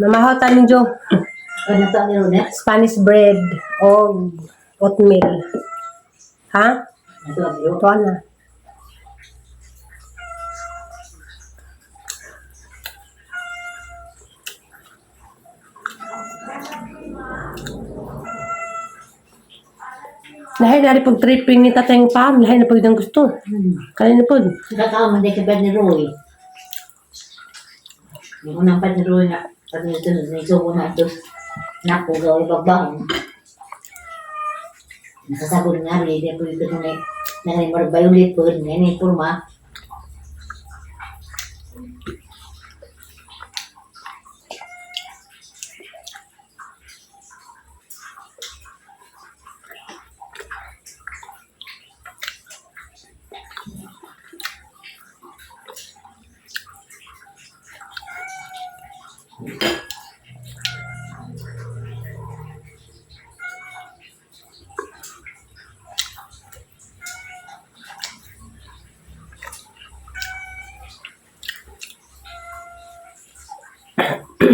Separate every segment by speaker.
Speaker 1: Mamahaw tanin jo.
Speaker 2: Ano to ni Rune?
Speaker 1: Spanish bread o oatmeal. Ha?
Speaker 2: Ito ang iyo.
Speaker 1: Ito na. Lahat na rin pag tripping ni tatayang pam, lahat na pag ang gusto. Kaya na po.
Speaker 2: Nakakaman din ka ba ni Roy? Yung unang pa ni Roy na pag nito na ito naku gawin bagbahon. Nasasabog nga rin, hindi po ito na marbayulit po, hindi porma.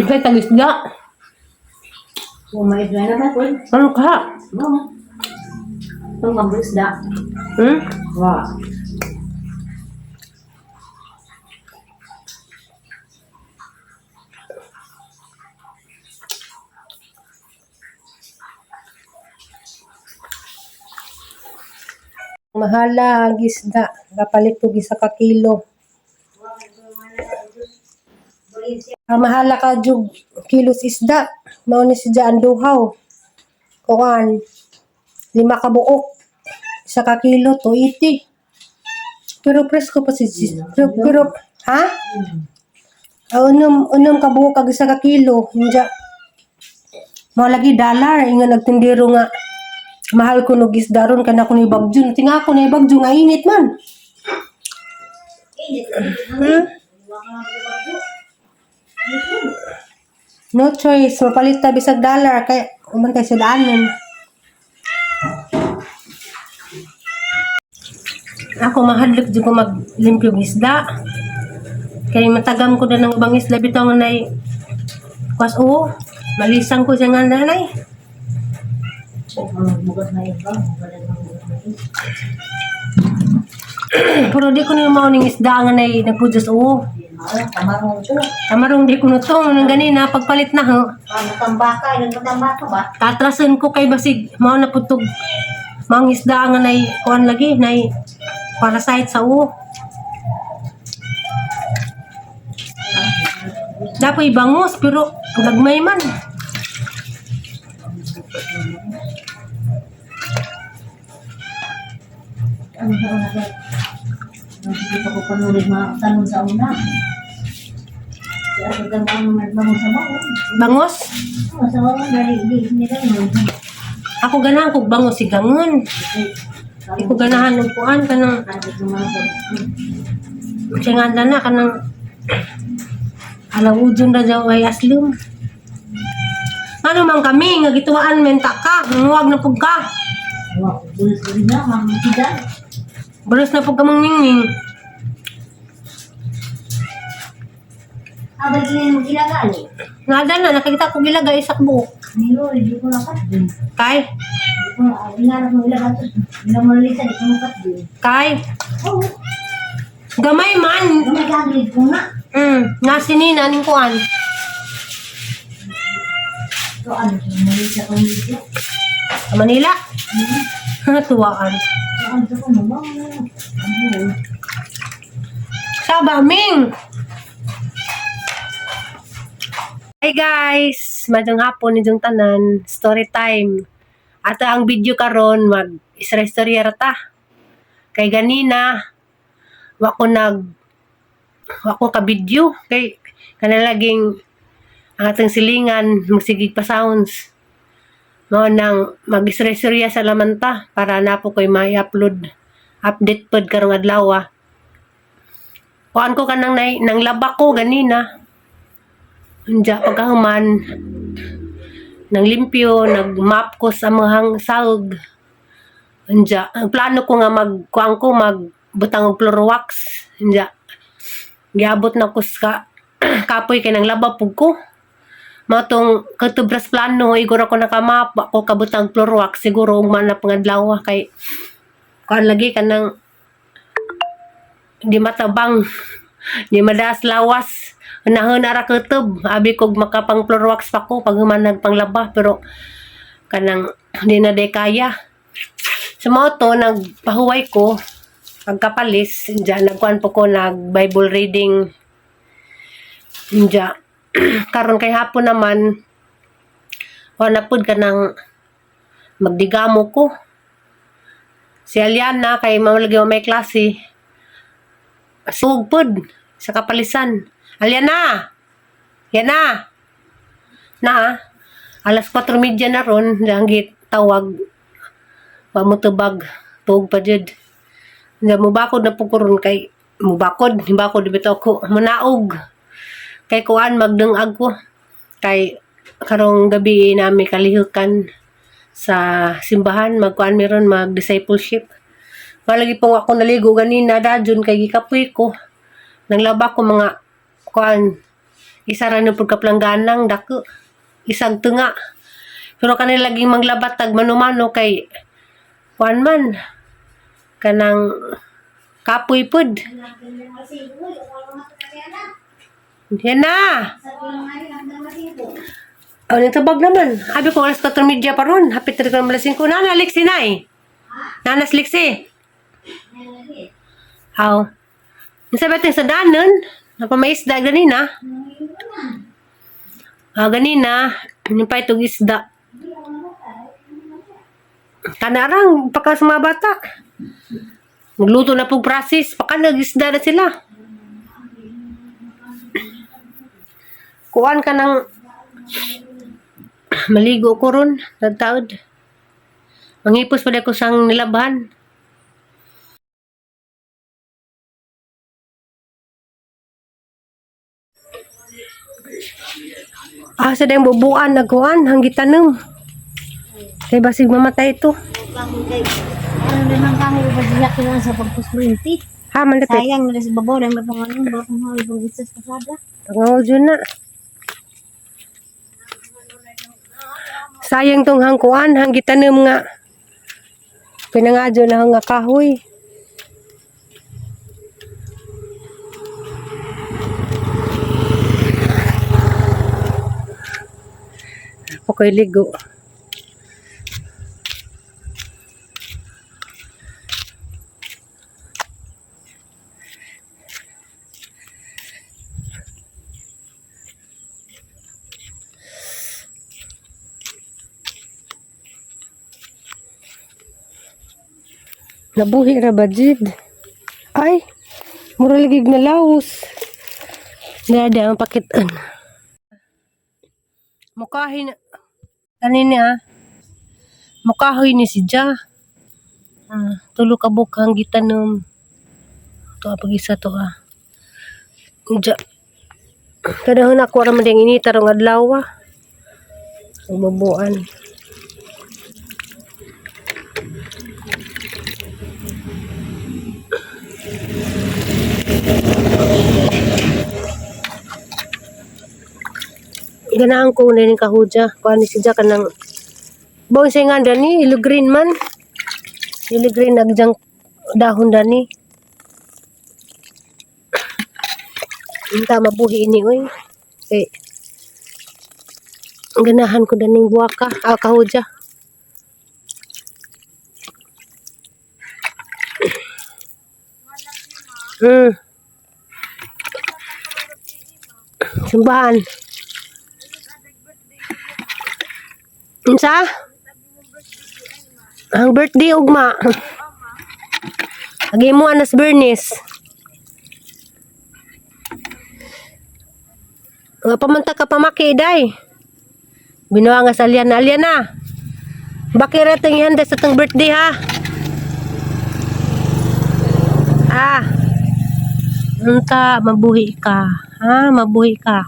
Speaker 1: Kaya tagisda.
Speaker 2: Umait na naman po.
Speaker 1: Ano ka?
Speaker 2: Oo. Itong mabusda.
Speaker 1: Hmm?
Speaker 2: Wow.
Speaker 1: Mahala ang isda. Kapalit ko isa ka kilo. Ang mahala ka jug kilos isda. Mao ni si Jaan Duhaw. Kuan. 5 ka buok. Isa ka kilo, 280. Pero presko pa si pero ha? Unom ka buok kag isa ka kilo. Hinja. Mao lagi dollar. Inga nagtindero nga. Mahal ko no isda ron kana ko ni Bagjun. Tinga ko ni Bagjun nga init man. Hmm? No choice, mapalit ta bisag dollar kay umantay sa daanan. Ako mahadlok jud ko maglimpyo og isda. Kay matagam ko na ng ibang isla bitaw nga nay kwas o malisang ko siya nga nanay.
Speaker 2: Mugat na yun ba?
Speaker 1: Pero di ko na mauning isda nga nay nagpudyos o.
Speaker 2: Tamarong ito.
Speaker 1: Tamarong di ko na to nang ganina pagpalit na ho.
Speaker 2: Matambaka. Nagmatambaka ba?
Speaker 1: Tatrasan ko kay basig mao na putog mang isda nga nay kuan lagi nay parasite sa uo. Dapat ibangos pero gagmay man.
Speaker 2: Ano ba na? Hindi pa ko panulit mga tanong sa una. Kaya pagkang magbangon sa bawon.
Speaker 1: Bangos?
Speaker 2: Sa bawon dahil hindi rin.
Speaker 1: Ako ganahan kog bangos sigangon. Di ko ganahan og kuan kanang singanda na kanang alawudyon ra daw ay aslum. Ano man kami nga gituwaan menta ka, huwag na pug ka.
Speaker 2: Wow, bulis ko rin na, mamitigan.
Speaker 1: Balos na pug ka mangmingning.
Speaker 2: Abay kinin mo gilagali.
Speaker 1: Nada na nakita ko gilaga isak buok.
Speaker 2: Nilo, hindi ko nakat din.
Speaker 1: Kay,
Speaker 2: Hindi ko na, inarap mo ilagat. Hindi mo nalisa, hindi ko nakat din.
Speaker 1: kay
Speaker 2: Oo,
Speaker 1: gamay man.
Speaker 2: gumagaglit ko na.
Speaker 1: Nga sinina ning kuan.
Speaker 2: So ano, nalisa ko nito.
Speaker 1: Sa Manila. Tuwaan.
Speaker 2: So ano ko naman. Ano,
Speaker 1: Saba, Ming! Hi guys! Madang hapon ninyong tanan. Story time. Ato ang video karon mag istorya ta. Kay ganina wako ka video kay kanalaging ang atong silingan magsigig pa sounds. Mao nang mag-istorya sa lamanta para napo koy mai-upload update pod karong adlaw. Kuan ko kanang nang labak ko ganina. Unja pagkahuman nang limpyo, nag-map ko sa mga sahog. Unja, ang plano ko nga magbutang og floor wax. Unja, giabot na ko sa kapoy kay nang laba pug ko. matong katubras plano iguro ko nakamap ako kabutang floor wax siguro ug man na pangadlaw kay kuan lagi kanang di matabang di madas lawas nahon ara kutob abi kog makapang floor wax pa ko pag human nagpanglaba pero kanang di na day kaya sa moto nagpahuway ko pagkapalis diyan nagkuan po ko nag Bible reading diyan karon kay hapon naman wala pud ka nang magdigamo ko si Aliana kay mamalagi may klase sug pud sa kapalisan Aliana Yana na alas 4:30 na ron langgit tawag wa mo tubag tug pa jud nga mubakod na pud ko ron kay mubakod bitaw ko munaog kay kuan magdungag ko kay karong gabi nami kalihukan sa simbahan magkuan meron mag discipleship malagi po ako naligo ganina dadyon kay gikapoy ko nanglaba ko mga kuan isa ra no pud kaplangganang dako isang tunga pero kanila laging maglabat tag manumano kay kuan man kanang kapoy pud yan na. Oh, nagtabag naman. Habi ko alas 4:30 pa ron. Hapit na rin malasing ko. Nana, Lexi na eh. Nanas Lexi. Aw. Nasabi natin sa danon. Napamaisda ganina. Ganina. Yung pa itong isda. Kanarang, pagka sa mga bata. Magluto na pong prasis. Pagka nag-isda na sila. Kuan ka ng maligo ko ron nagtaod mangipos pa ko sang nilabhan sa dayang bubuan nagkuan hanggi tanem kay basig mamatay ito
Speaker 2: Ano naman kami ipagiyak na sa pagpusminti.
Speaker 1: malapit
Speaker 2: Sayang na sa babaw na may pangalan ba kung mga ibang isas pasada.
Speaker 1: tangaw dyan na sayang tong hangkuan hanggi tanem nga pinangadyo na nga kahoy ako ko'y ligo nabuhi ra ba jid ay mura ligig na laos dada ang pakitan mukahi na kanina mukahoy ni si Ja tulo ka bukang gitanom to pag isa to Ja kadahon ako ra man ding inita rong adlaw bubuan ganahan ko na rin kahudya kuha ni si Ja kanang bawang siya nga dani ilo green man ilo green nagjang dahon dani hinta mabuhi ini oy ganahan ko daning buwaka kahudya simbahan unsa ang birthday ugma agi mo anas Bernice nga pamanta ka pamaki day binuha nga sa Aliana bakit ratang ihanda sa tang birthday ha unta mabuhi ka mabuhi ka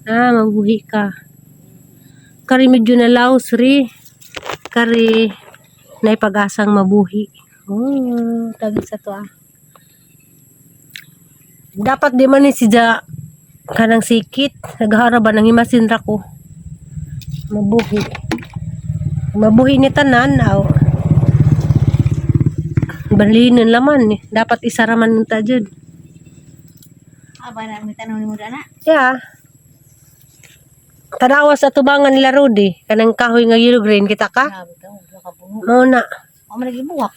Speaker 1: mabuhi ka kari medyo na laos ri kari na pag-asang mabuhi tagi sa to dapat di man ni si Ja kanang sikit nagharaban ng himasin ra ko. Mabuhi ni tanan aw. Balinin laman eh. Dapat isaraman nta jud.
Speaker 2: Aba na may tanong ni mo dana.
Speaker 1: Yeah. Tanawa sa tubangan nila Rudy, kanang kahoy nga yellow green kita ka?
Speaker 2: Sabi ka, wala ka puno.
Speaker 1: Mao na.
Speaker 2: Ako man lagi buwak.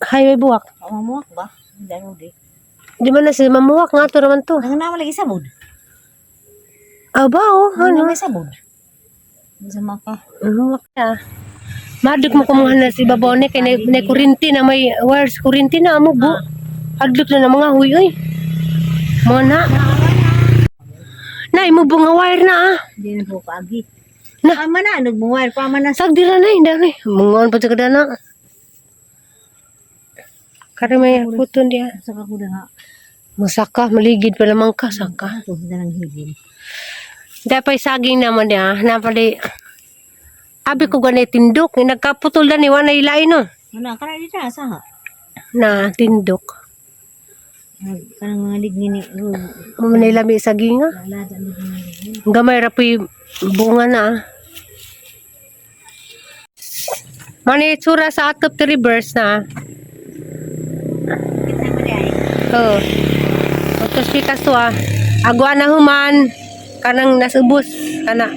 Speaker 1: Highway buwak.
Speaker 2: Ako mamuwak ba? Hindi ano di.
Speaker 1: Di man na si mamuwak nga to naman to.
Speaker 2: Ang naman lagi sabod.
Speaker 1: Aba oh,
Speaker 2: Ano
Speaker 1: ano?
Speaker 2: may sabod? Hindi sa maka.
Speaker 1: Mamuwak na. Maduk mo kumuha na si Babone kay na kurinti na may wires kurinti na amo bu. Hadlok na ng mga huy oy. Mo na. Nay mo bunga wire na ah.
Speaker 2: Hindi na po kaagi.
Speaker 1: Na.
Speaker 2: Ama na, nagbuwire pa man na.
Speaker 1: Sagdira na dami. Mungon pa sa kadana. Kare may puton dia.
Speaker 2: Sa kakuda nga.
Speaker 1: Masaka maligid pa lamang ka saka.
Speaker 2: Ako na lang higin.
Speaker 1: Dapay saging naman dia. Napali. Abi ko ganay tindok. Nagkaputol na ni Wanay Lain no.
Speaker 2: Ano, kana dito na sa ha.
Speaker 1: Na tindok.
Speaker 2: Kanang mga lignin ni
Speaker 1: Manay lami saging nga.
Speaker 2: Laladan lignin.
Speaker 1: Gamay rapi bunga na ah. Mani tsura sa atop the reverse na.
Speaker 2: Kita mo di ay.
Speaker 1: Oh. Tapos pikas to ah. Agwa na human. Kanang nasubos. Kana.